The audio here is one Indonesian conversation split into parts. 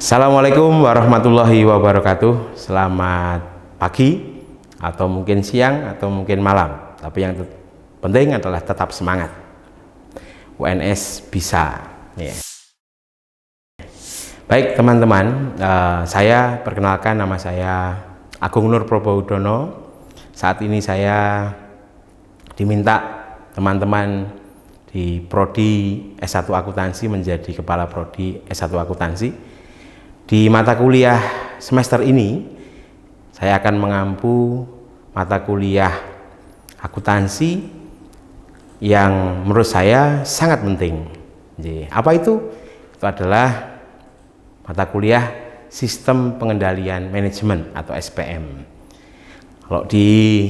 Assalamualaikum warahmatullahi wabarakatuh. Selamat pagi atau mungkin siang atau mungkin malam. Tapi yang penting adalah tetap semangat. UNS bisa. Baik teman-teman, saya perkenalkan, nama saya Agung Nur Probowudono. Saat ini saya diminta teman-teman di Prodi S1 Akuntansi menjadi Kepala Prodi S1 Akuntansi. Di mata kuliah semester ini, saya akan mengampu mata kuliah akuntansi yang menurut saya sangat penting. Apa itu? Itu adalah mata kuliah Sistem Pengendalian Manajemen atau SPM. Kalau di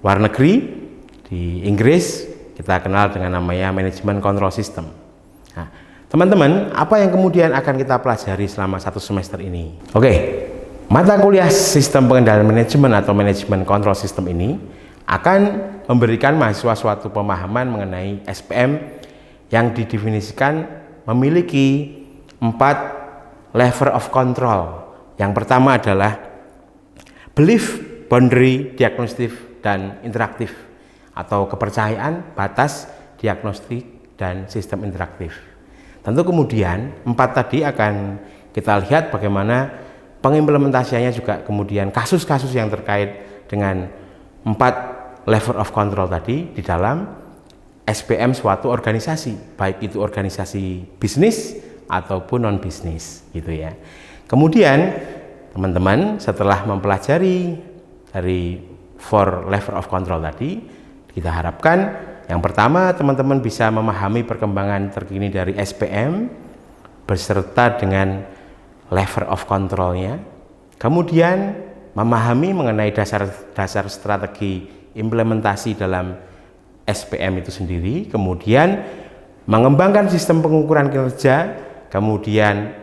luar negeri, di Inggris, kita kenal dengan namanya Management Control System. Nah, teman-teman, apa yang kemudian akan kita pelajari selama satu semester ini? Mata kuliah Sistem Pengendalian Manajemen atau Management Control System ini akan memberikan mahasiswa suatu pemahaman mengenai SPM yang didefinisikan memiliki 4 level of control. Yang pertama adalah belief, boundary, diagnostik, dan interaktif, atau kepercayaan, batas, diagnostik, dan sistem interaktif. Tentu kemudian 4 tadi akan kita lihat bagaimana pengimplementasiannya, juga kemudian kasus-kasus yang terkait dengan 4 level of control tadi di dalam SPM suatu organisasi, baik itu organisasi bisnis ataupun non bisnis gitu ya. Kemudian teman-teman setelah mempelajari dari 4 level of control tadi, kita harapkan yang pertama, teman-teman bisa memahami perkembangan terkini dari SPM beserta dengan level of controlnya. Kemudian memahami mengenai dasar-dasar strategi implementasi dalam SPM itu sendiri. Kemudian mengembangkan sistem pengukuran kinerja. Kemudian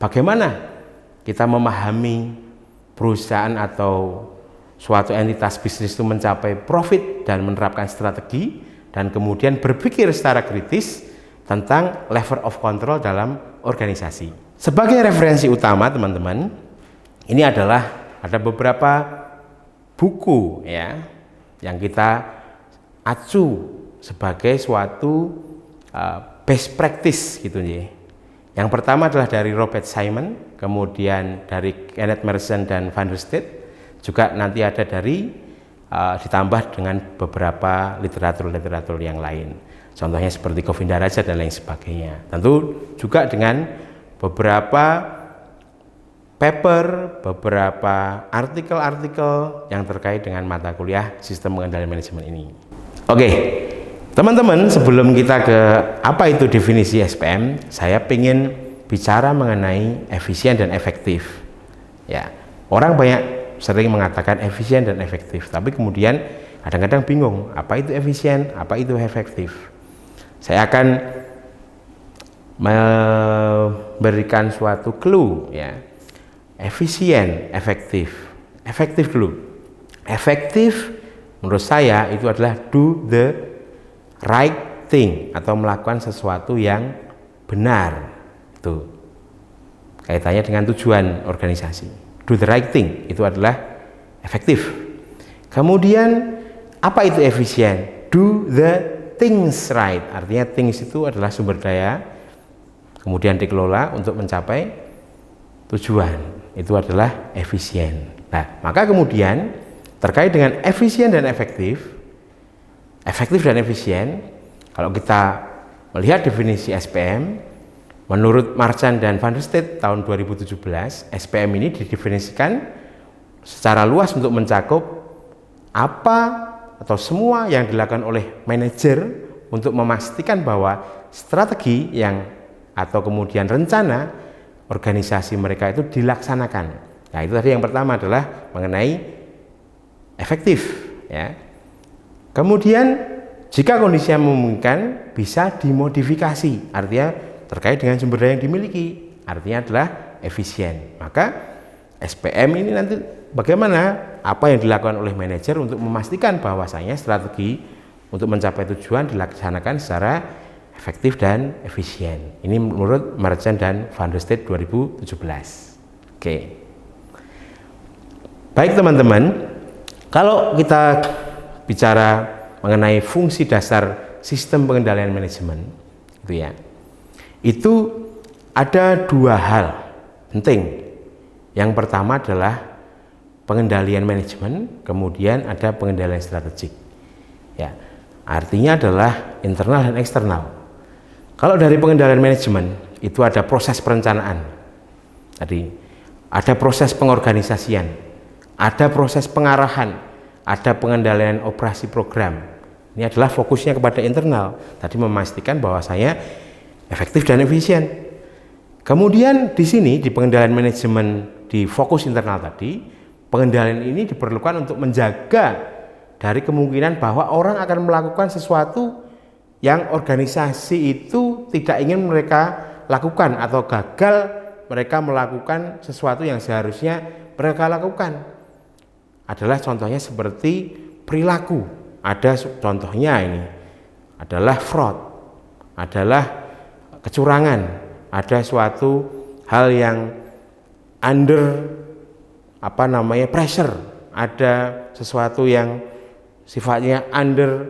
bagaimana kita memahami perusahaan atau suatu entitas bisnis itu mencapai profit dan menerapkan strategi. Dan kemudian berpikir secara kritis tentang level of control dalam organisasi. Sebagai referensi utama teman-teman, ini adalah ada beberapa buku ya yang kita acu sebagai suatu best practice gitu ya. Yang pertama adalah dari Robert Simon, kemudian dari Kenneth Merson dan Van der Stedt, juga nanti ada dari ditambah dengan beberapa literatur-literatur yang lain, contohnya seperti Govinda Raja dan lain sebagainya. Tentu juga dengan beberapa paper, beberapa artikel-artikel yang terkait dengan mata kuliah Sistem Pengendalian Manajemen ini. Teman-teman, sebelum kita ke apa itu definisi SPM, saya ingin bicara mengenai efisien dan efektif. Ya, orang banyak sering mengatakan efisien dan efektif, tapi kemudian kadang-kadang bingung apa itu efisien, apa itu efektif. Saya akan memberikan suatu clue ya. Efisien, efektif. Efektif dulu. Efektif menurut saya itu adalah do the right thing atau melakukan sesuatu yang benar. Itu kaitannya dengan tujuan organisasi. Do the right thing itu adalah efektif. Kemudian apa itu efisien? Do the things right. Artinya things itu adalah sumber daya, kemudian dikelola untuk mencapai tujuan. Itu adalah efisien. Nah, maka kemudian terkait dengan efisien dan efektif dan efisien, kalau kita melihat definisi SPM menurut Marchand dan Van der Stedt tahun 2017, SPM ini didefinisikan secara luas untuk mencakup apa atau semua yang dilakukan oleh manajer untuk memastikan bahwa strategi yang atau kemudian rencana organisasi mereka itu dilaksanakan. Nah, itu tadi yang pertama adalah mengenai efektif ya. Kemudian jika kondisi yang memungkinkan bisa dimodifikasi, artinya terkait dengan sumber daya yang dimiliki, artinya adalah efisien. Maka SPM ini nanti bagaimana apa yang dilakukan oleh manajer untuk memastikan bahwasanya strategi untuk mencapai tujuan dilaksanakan secara efektif dan efisien. Ini menurut Merchant dan Van der Steeg 2017. Oke. Baik teman-teman, kalau kita bicara mengenai fungsi dasar sistem pengendalian manajemen, itu ada dua hal penting. Yang pertama adalah pengendalian manajemen, kemudian ada pengendalian strategik. Ya, artinya adalah internal dan eksternal. Kalau dari pengendalian manajemen itu ada proses perencanaan, tadi ada proses pengorganisasian, ada proses pengarahan, ada pengendalian operasi program. Ini adalah fokusnya kepada internal. Tadi memastikan bahwa saya efektif dan efisien. Kemudian di sini di pengendalian manajemen di fokus internal tadi, pengendalian ini diperlukan untuk menjaga dari kemungkinan bahwa orang akan melakukan sesuatu yang organisasi itu tidak ingin mereka lakukan atau gagal mereka melakukan sesuatu yang seharusnya mereka lakukan. Adalah contohnya seperti perilaku. Ada contohnya ini adalah fraud, adalah kecurangan, ada suatu hal yang under pressure, ada sesuatu yang sifatnya under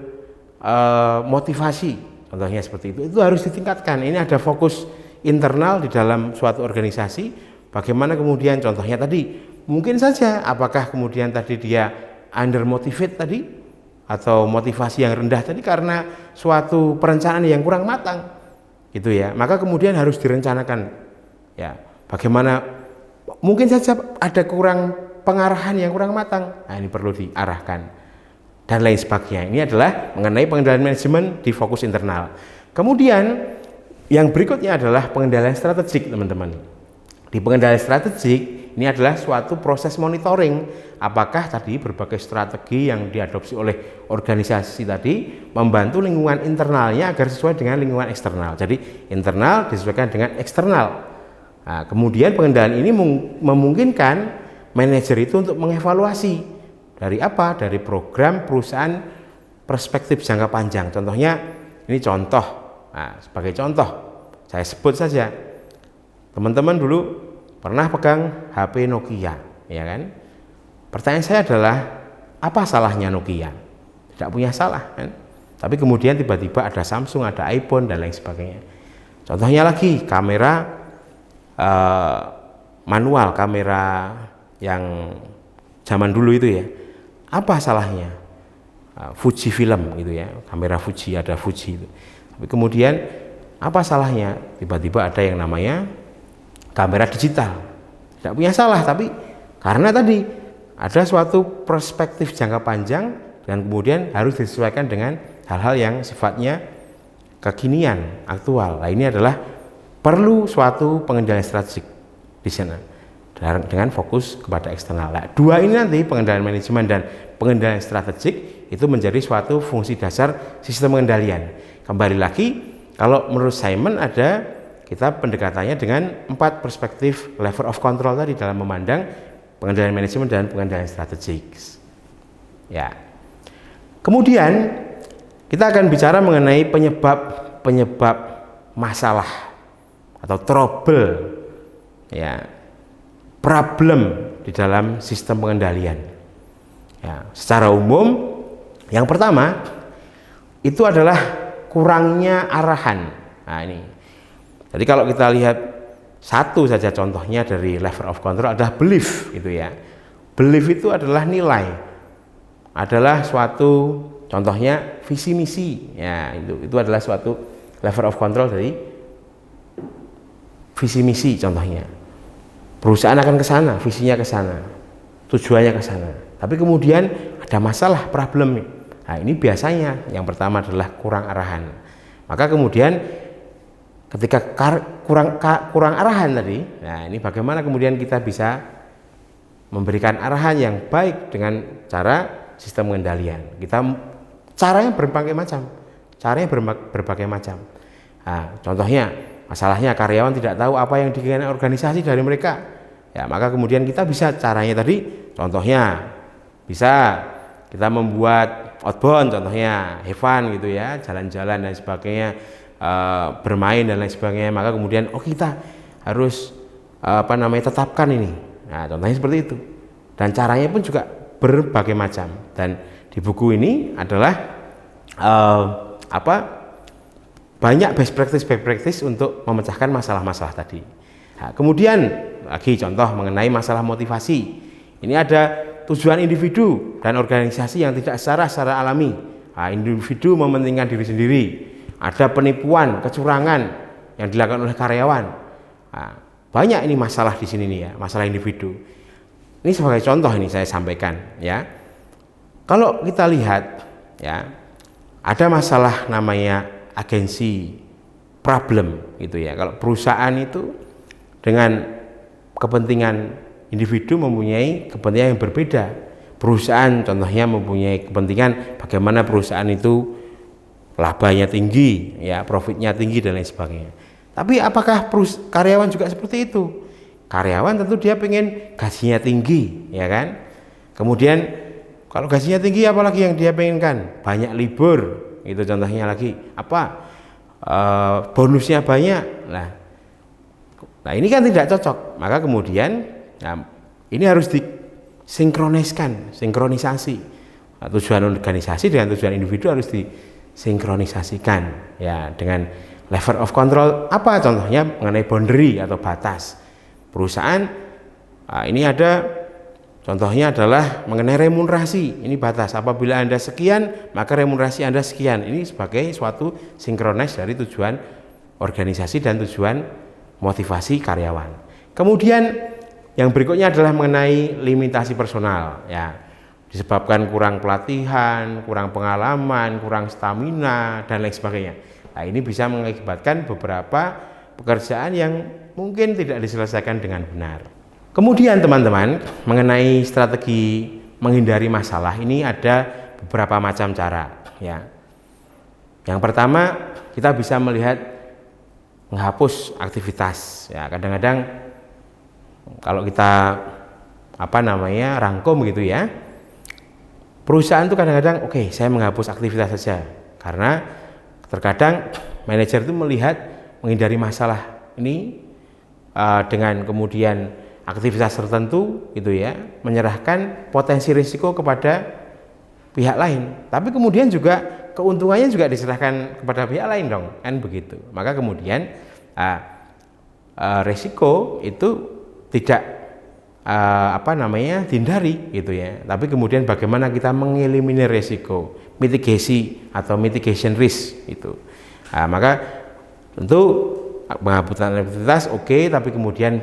motivasi, contohnya seperti itu harus ditingkatkan. Ini ada fokus internal di dalam suatu organisasi. Bagaimana kemudian contohnya tadi, mungkin saja apakah kemudian tadi dia under motivate tadi atau motivasi yang rendah tadi karena suatu perencanaan yang kurang matang, gitu ya. Maka kemudian harus direncanakan, ya. Bagaimana mungkin saja ada kurang pengarahan yang kurang matang, nah ini perlu diarahkan dan lain sebagainya. Ini adalah mengenai pengendalian manajemen di fokus internal. Kemudian yang berikutnya adalah pengendalian strategik, teman-teman. Di pengendalian strategik ini adalah suatu proses monitoring apakah tadi berbagai strategi yang diadopsi oleh organisasi tadi membantu lingkungan internalnya agar sesuai dengan lingkungan eksternal. Jadi internal disesuaikan dengan eksternal. Nah, kemudian pengendalian ini memungkinkan manajer itu untuk mengevaluasi dari apa? Dari program perusahaan perspektif jangka panjang. Contohnya ini contoh. Nah, sebagai contoh saya sebut saja. Teman-teman dulu pernah pegang HP Nokia, ya kan? Pertanyaan saya adalah, apa salahnya Nokia? Tidak punya salah, kan? Tapi kemudian tiba-tiba ada Samsung, ada iPhone dan lain sebagainya. Contohnya lagi kamera manual, kamera yang zaman dulu itu ya. Apa salahnya? Fuji film gitu ya, kamera Fuji, ada Fuji itu. Tapi kemudian apa salahnya? Tiba-tiba ada yang namanya kamera digital. Tidak punya salah, tapi karena tadi ada suatu perspektif jangka panjang dan kemudian harus disesuaikan dengan hal-hal yang sifatnya kekinian, aktual. Nah, ini adalah perlu suatu pengendalian strategik di sana dengan fokus kepada eksternal. Nah, dua ini nanti pengendalian manajemen dan pengendalian strategik itu menjadi suatu fungsi dasar sistem pengendalian. Kembali lagi, kalau menurut Simon ada kita pendekatannya dengan 4 perspektif level of control tadi dalam memandang pengendalian manajemen dan pengendalian strategik. Ya. Kemudian kita akan bicara mengenai penyebab masalah atau trouble, ya, problem di dalam sistem pengendalian. Ya, secara umum yang pertama itu adalah kurangnya arahan. Nah, ini. Jadi kalau kita lihat satu saja contohnya dari level of control adalah belief, gitu ya. Belief itu adalah nilai, adalah suatu contohnya visi misi, ya itu adalah suatu level of control dari visi misi contohnya. Perusahaan akan ke sana, visinya ke sana, tujuannya ke sana. Tapi kemudian ada masalah, problem. Nah, ini biasanya yang pertama adalah kurang arahan. Maka kemudian ketika kurang arahan tadi, nah ini bagaimana kemudian kita bisa memberikan arahan yang baik dengan cara sistem pengendalian. Caranya berbagai macam. Nah, contohnya masalahnya karyawan tidak tahu apa yang diinginkan organisasi dari mereka. Ya, maka kemudian kita bisa caranya tadi, contohnya bisa kita membuat outbound, contohnya have fun gitu ya, jalan-jalan dan sebagainya. bermain dan lain sebagainya, maka kemudian kita harus tetapkan ini. Nah, contohnya seperti itu. Dan caranya pun juga berbagai macam. Dan di buku ini adalah banyak best practice untuk memecahkan masalah-masalah tadi. Nah, kemudian lagi contoh mengenai masalah motivasi. Ini ada tujuan individu dan organisasi yang tidak secara alami. Nah, individu mementingkan diri sendiri. Ada penipuan, kecurangan yang dilakukan oleh karyawan. Nah, banyak ini masalah di sini nih ya, masalah individu. Ini sebagai contoh ini saya sampaikan ya. Kalau kita lihat ya, ada masalah namanya agensi problem gitu ya. Kalau perusahaan itu dengan kepentingan individu mempunyai kepentingan yang berbeda. Perusahaan contohnya mempunyai kepentingan bagaimana perusahaan itu labanya tinggi, ya, profitnya tinggi dan lain sebagainya. Tapi apakah karyawan juga seperti itu? Karyawan tentu dia pengen gajinya tinggi, ya kan? Kemudian kalau gajinya tinggi apalagi yang dia pengenkan? Banyak libur, itu contohnya lagi. Bonusnya banyak. Nah ini kan tidak cocok. Maka kemudian ini harus sinkronisasi. Tujuan organisasi dengan tujuan individu harus disinkronisasikan ya, dengan level of control. Apa contohnya mengenai boundary atau batas perusahaan. Ini ada contohnya adalah mengenai remunerasi. Ini batas, apabila Anda sekian maka remunerasi Anda sekian. Ini sebagai suatu sinkronis dari tujuan organisasi dan tujuan motivasi karyawan. Kemudian yang berikutnya adalah mengenai limitasi personal ya, disebabkan kurang pelatihan, kurang pengalaman, kurang stamina dan lain sebagainya. Nah, ini bisa mengakibatkan beberapa pekerjaan yang mungkin tidak diselesaikan dengan benar. Kemudian teman-teman, mengenai strategi menghindari masalah ini ada beberapa macam cara ya. Yang pertama, kita bisa melihat menghapus aktivitas ya. Kadang-kadang kalau kita rangkum gitu ya, perusahaan itu kadang-kadang saya menghapus aktivitas saja, karena terkadang manajer itu melihat menghindari masalah ini dengan kemudian aktivitas tertentu gitu ya, menyerahkan potensi risiko kepada pihak lain, tapi kemudian juga keuntungannya juga diserahkan kepada pihak lain dong, kan begitu. Maka kemudian risiko itu tidak dihindari gitu ya, tapi kemudian bagaimana kita mengeliminir risiko, mitigation risk itu. Maka tentu penghapusan aktivitas tapi kemudian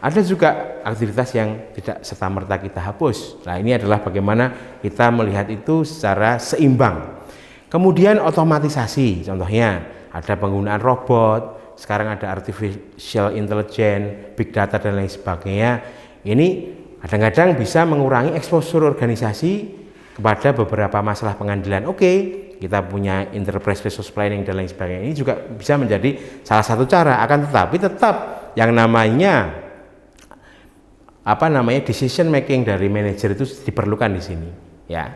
ada juga aktivitas yang tidak serta-merta kita hapus. Nah, ini adalah bagaimana kita melihat itu secara seimbang. Kemudian otomatisasi, contohnya ada penggunaan robot, sekarang ada artificial intelligence, big data dan lain sebagainya. Ini kadang-kadang bisa mengurangi eksposur organisasi kepada beberapa masalah pengadilan. Kita punya enterprise resource planning dan lain sebagainya. Ini juga bisa menjadi salah satu cara. Akan tetapi tetap yang namanya decision making dari manajer itu diperlukan di sini ya.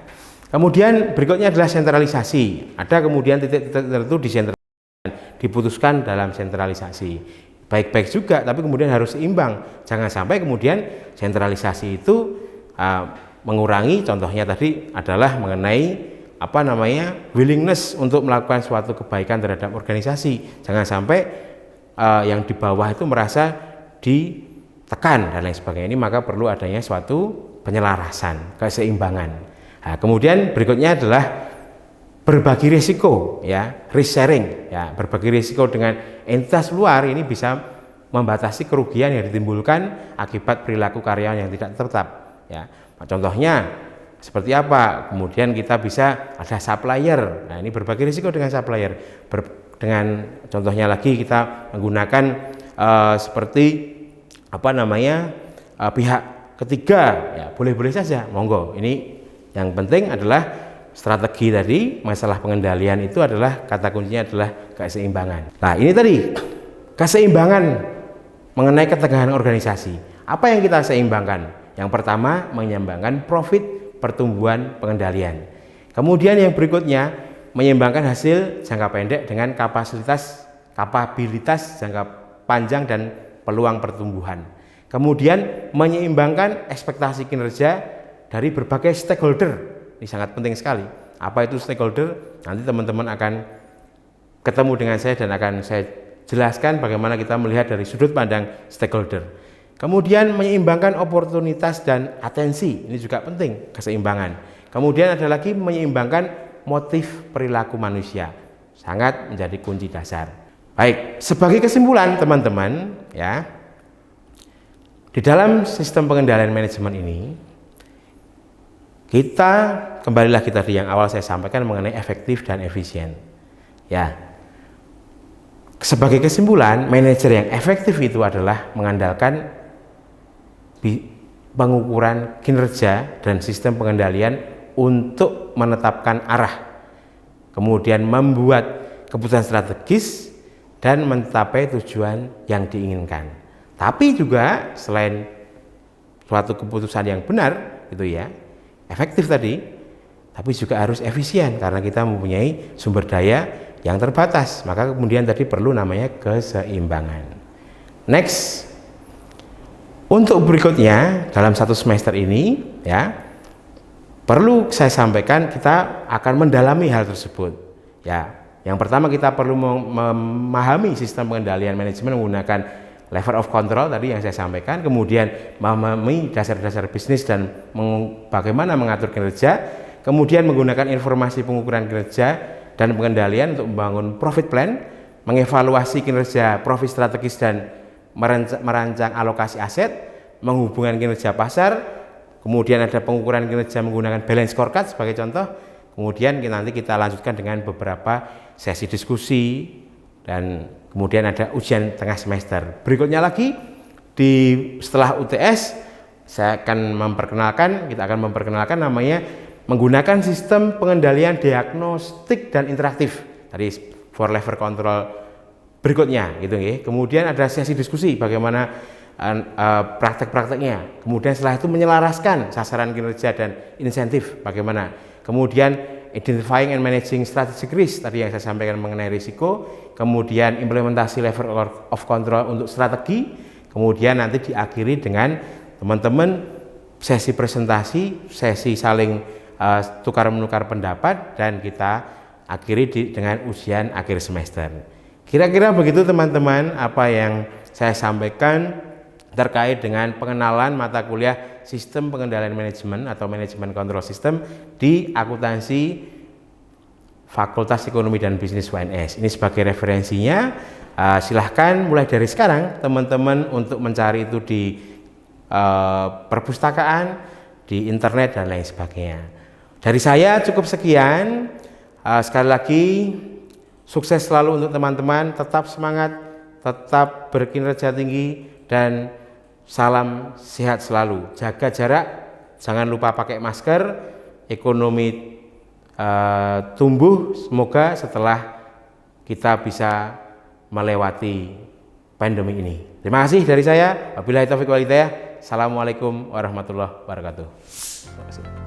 Kemudian berikutnya adalah sentralisasi. Ada kemudian titik-titik tertentu diputuskan dalam sentralisasi. Baik-baik juga, tapi kemudian harus seimbang. Jangan sampai kemudian sentralisasi itu mengurangi, contohnya tadi adalah mengenai willingness untuk melakukan suatu kebaikan terhadap organisasi. Jangan sampai yang di bawah itu merasa ditekan dan lain sebagainya. Ini maka perlu adanya suatu penyelarasan, keseimbangan. Nah, kemudian berikutnya adalah berbagi risiko ya, risk sharing ya. Berbagi risiko dengan entitas luar ini bisa membatasi kerugian yang ditimbulkan akibat perilaku karyawan yang tidak tetap ya. Contohnya seperti apa? Kemudian kita bisa ada supplier. Nah, ini berbagi risiko dengan supplier. Dengan contohnya lagi kita menggunakan pihak ketiga ya, boleh-boleh saja, monggo. Ini yang penting adalah strategi tadi, masalah pengendalian itu adalah kata kuncinya adalah keseimbangan. Nah, ini tadi keseimbangan mengenai ketegangan organisasi. Apa yang kita seimbangkan? Yang pertama, menyeimbangkan profit, pertumbuhan, pengendalian. Kemudian yang berikutnya, menyeimbangkan hasil jangka pendek dengan kapabilitas jangka panjang dan peluang pertumbuhan. Kemudian menyeimbangkan ekspektasi kinerja dari berbagai stakeholder. Ini sangat penting sekali. Apa itu stakeholder? Nanti teman-teman akan ketemu dengan saya dan akan saya jelaskan bagaimana kita melihat dari sudut pandang stakeholder. Kemudian menyeimbangkan oportunitas dan atensi. Ini juga penting, keseimbangan. Kemudian ada lagi menyeimbangkan motif perilaku manusia. Sangat menjadi kunci dasar. Baik, sebagai kesimpulan teman-teman, ya, di dalam sistem pengendalian manajemen ini kita kembali lagi tadi yang awal saya sampaikan mengenai efektif dan efisien. Ya, sebagai kesimpulan, manajer yang efektif itu adalah mengandalkan pengukuran kinerja dan sistem pengendalian untuk menetapkan arah, kemudian membuat keputusan strategis dan mencapai tujuan yang diinginkan. Tapi juga selain suatu keputusan yang benar, itu ya, efektif tadi, tapi juga harus efisien karena kita mempunyai sumber daya yang terbatas. Maka kemudian tadi perlu namanya keseimbangan. Next, untuk berikutnya dalam satu semester ini, ya, perlu saya sampaikan kita akan mendalami hal tersebut. Ya, yang pertama kita perlu memahami sistem pengendalian manajemen menggunakan level of control tadi yang saya sampaikan, kemudian memahami dasar-dasar bisnis dan bagaimana mengatur kinerja, kemudian menggunakan informasi pengukuran kinerja dan pengendalian untuk membangun profit plan, mengevaluasi kinerja profit strategis dan merancang alokasi aset, menghubungkan kinerja pasar, kemudian ada pengukuran kinerja menggunakan balance scorecard sebagai contoh, kemudian nanti kita lanjutkan dengan beberapa sesi diskusi dan kemudian ada ujian tengah semester. Berikutnya lagi setelah UTS kita akan memperkenalkan namanya menggunakan sistem pengendalian diagnostik dan interaktif. Tadi 4 level control berikutnya gitu ya. Kemudian ada sesi diskusi bagaimana praktek-prakteknya. Kemudian setelah itu menyelaraskan sasaran kinerja dan insentif bagaimana. Kemudian identifying and managing strategic risk tadi yang saya sampaikan mengenai risiko, kemudian implementasi level of control untuk strategi, kemudian nanti diakhiri dengan teman-teman sesi presentasi, sesi saling tukar-menukar pendapat, dan kita akhiri dengan ujian akhir semester. Kira-kira begitu teman-teman apa yang saya sampaikan terkait dengan pengenalan mata kuliah sistem pengendalian manajemen atau manajemen kontrol sistem di akuntansi Fakultas Ekonomi dan Bisnis UNS. Ini sebagai referensinya, silahkan mulai dari sekarang teman-teman untuk mencari itu di perpustakaan, di internet dan lain sebagainya. Dari saya cukup sekian. Sekali lagi sukses selalu untuk teman-teman, tetap semangat, tetap berkinerja tinggi, dan salam sehat selalu. Jaga jarak, jangan lupa pakai masker, ekonomi tumbuh semoga setelah kita bisa melewati pandemi ini. Terima kasih dari saya. Wabillahi taufiq wal hidayah. Assalamualaikum warahmatullahi wabarakatuh. Terima kasih.